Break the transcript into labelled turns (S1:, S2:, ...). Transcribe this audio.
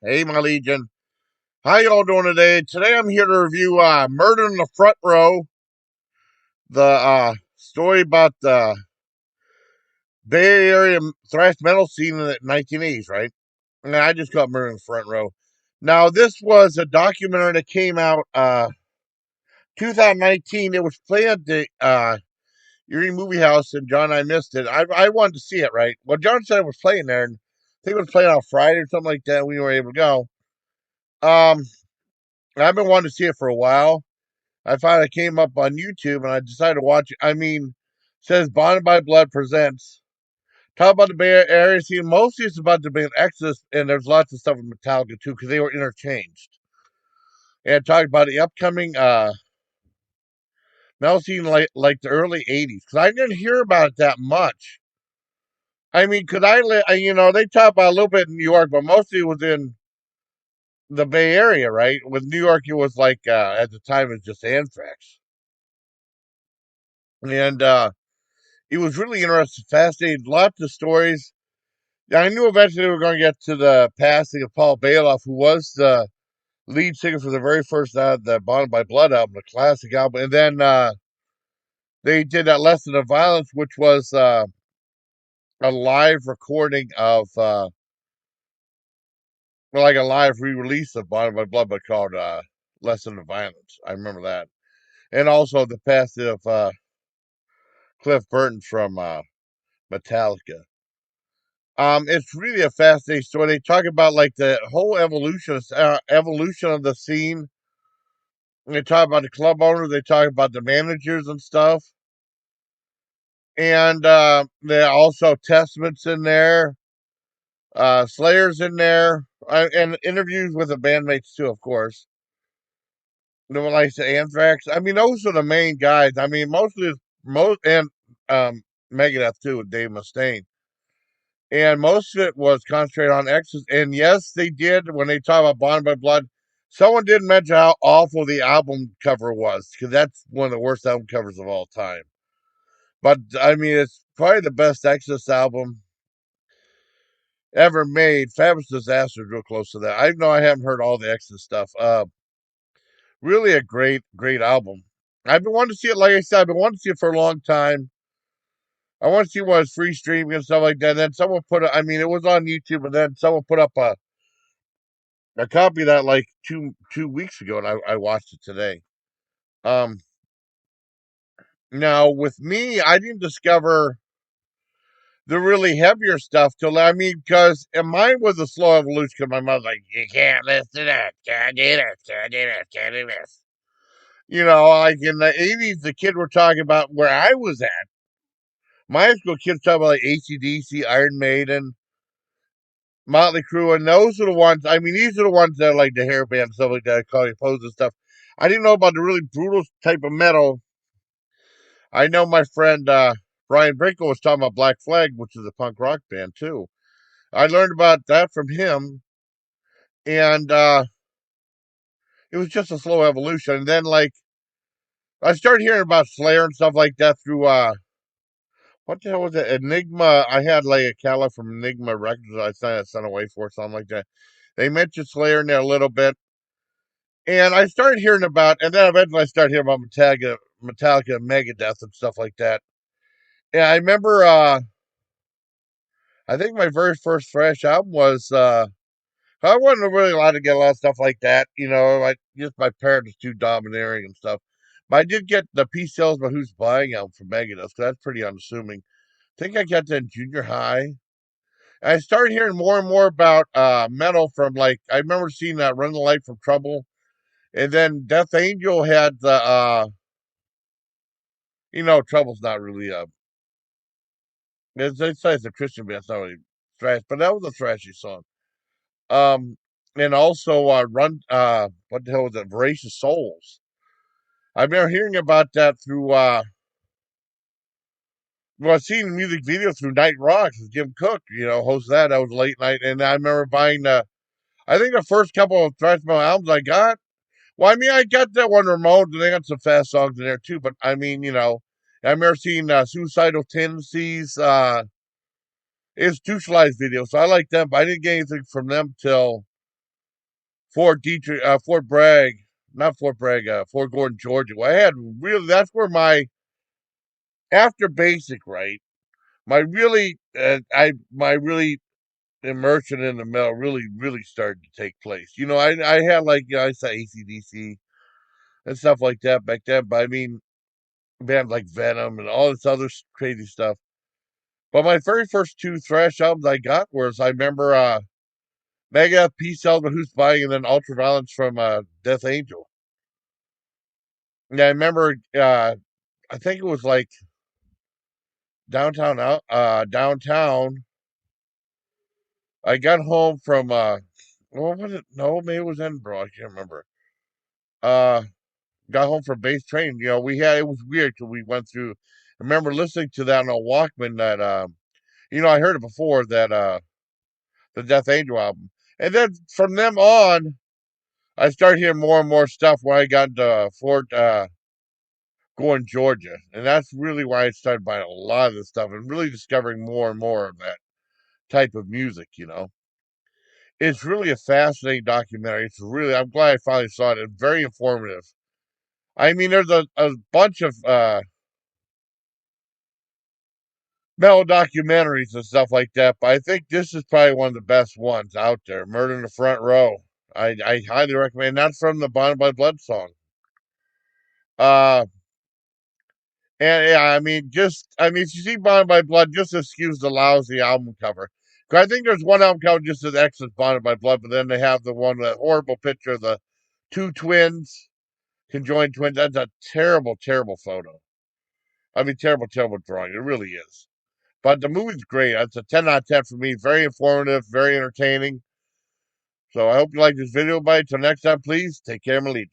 S1: Hey, my legion. How y'all doing today? Today I'm here to review Murder in the Front Row, the story about the Bay Area thrash metal scene in the 1980s, right? And I just call it Murder in the Front Row. Now, this was a documentary that came out 2019. It was played at the Erie Movie House, and John and I missed it. I wanted to see it, right? Well, John said it was playing there, and I think it was playing on Friday or something like that. We were able to go. Um, I've been wanting to see it for a while. I finally came up on YouTube and I decided to watch it. It says Bonded by Blood presents. Talk about the Bay Area scene. Mostly it's about the band Exodus, and there's lots of stuff with Metallica too, because they were interchanged. And talk about the upcoming metal scene like the early '80s, because I didn't hear about it that much. Could they talk about a little bit in New York, but mostly it was in the Bay Area, right? With New York, it was like at the time it was just Anthrax, and it was really interesting, fascinating, lots of stories. I knew eventually we were going to get to the passing of Paul Bailoff, who was the lead singer for the very first the Bonded by Blood album, the classic album, and then they did that Lesson of Violence, which was a live recording of, like a live re-release of Bonded by Blood, but called Lesson of Violence. I remember that, and also the passing of Cliff Burton from Metallica. It's really a fascinating story. They talk about like the whole evolution of the scene. They talk about the club owners. They talk about the managers and stuff. And there are also Testaments in there, Slayers in there, and interviews with the bandmates too, of course. The like the Anthrax. Those are the main guys. Mostly most and um, Megadeth too with Dave Mustaine. And most of it was concentrated on Exodus. And yes, they did when they talk about Bonded by Blood. Someone did mention how awful the album cover was, because that's one of the worst album covers of all time. But it's probably the best Exodus album ever made. Fabulous Disaster is real close to that. I know I haven't heard all the Exodus stuff. Really a great, great album. I've been wanting to see it. Like I said, I've been wanting to see it for a long time. I want to see what it's free streaming and stuff like that. And then someone put it. It was on YouTube, and then someone put up I copied that like two weeks ago, and I watched it today. Um, Now with me, I didn't discover the really heavier stuff till because mine was a slow evolution. Because my mother's like, you can't listen to that, can't do this, can't do this, can't do this. Like in the '80s, the kid we're talking about where I was at. My high school kids talking about like AC/DC, Iron Maiden, Motley Crue, and those are the ones. These are the ones that are like the hair band stuff like that, Call Pose and stuff. I didn't know about the really brutal type of metal. I know my friend Brian Brinkle was talking about Black Flag, which is a punk rock band too. I learned about that from him, and it was just a slow evolution. And then, like, I started hearing about Slayer and stuff like that through what the hell was it? Enigma. I had like a callan from Enigma Records I sent away for something like that. They mentioned Slayer in there a little bit, and I started hearing about, and then eventually I started hearing about Metallica, Megadeth, and stuff like that. And I remember, I think my very first thrash album was. I wasn't really allowed to get a lot of stuff like that, like just my parents too domineering and stuff. But I did get the Peace Sales but Who's Buying album from Megadeth, so that's pretty unassuming. I think I got that in junior high. And I started hearing more and more about metal from like I remember seeing that Run the Light from Trouble, and then Death Angel had the Trouble's not really they say it's a Christian band, it's not really thrash, but that was a thrashy song. Um, and also Run what the hell was it? Voracious Souls. I remember hearing about that through seeing the music video through Night Rocks with Jim Cook, host that. That was late night, and I remember buying I think the first couple of thrash metal albums I got. Well, I got that one Ramones, and they got some fast songs in there too. But I remember seeing Suicidal Tendencies, Institutionalized video, so I like them, but I didn't get anything from them till Fort Bragg, not Fort Bragg, Fort Gordon, Georgia. Well, I had really, that's where my, after basic, right? My really immersion in the metal really started to take place. I had like, I saw ACDC and stuff like that back then, but I mean, bands like Venom and all this other crazy stuff. But my very first two thrash albums I got was, I remember, Mega, Peace Element, Who's Buying, and then Ultraviolence from Death Angel. And I remember, I think it was like downtown. I got home from, well, was it? No, maybe it was Edinburgh. I can't remember. Uh, got home from base training. It was weird because we went through. I remember listening to that on a Walkman that, I heard it before that, the Death Angel album. And then from them on, I started hearing more and more stuff when I got to Fort Gordon, Georgia. And that's really why I started buying a lot of this stuff and really discovering more and more of that type of music. It's really a fascinating documentary. I'm glad I finally saw it. It's very informative. I mean, there's a bunch of metal documentaries and stuff like that, but I think this is probably one of the best ones out there. Murder in the Front Row. I highly recommend. That's from the Bonded by Blood song. Uh, and yeah, if you see Bonded by Blood, just excuse the lousy album cover. 'Cause I think there's one album cover just as X is Bonded by Blood, but then they have the one, that horrible picture of the two twins, conjoined twins. That's a terrible, terrible photo. I mean, terrible, terrible drawing. It really is. But the movie's great. It's a 10 out of 10 for me. Very informative, very entertaining. So I hope you like this video. Bye. Till next time, please take care, my lead.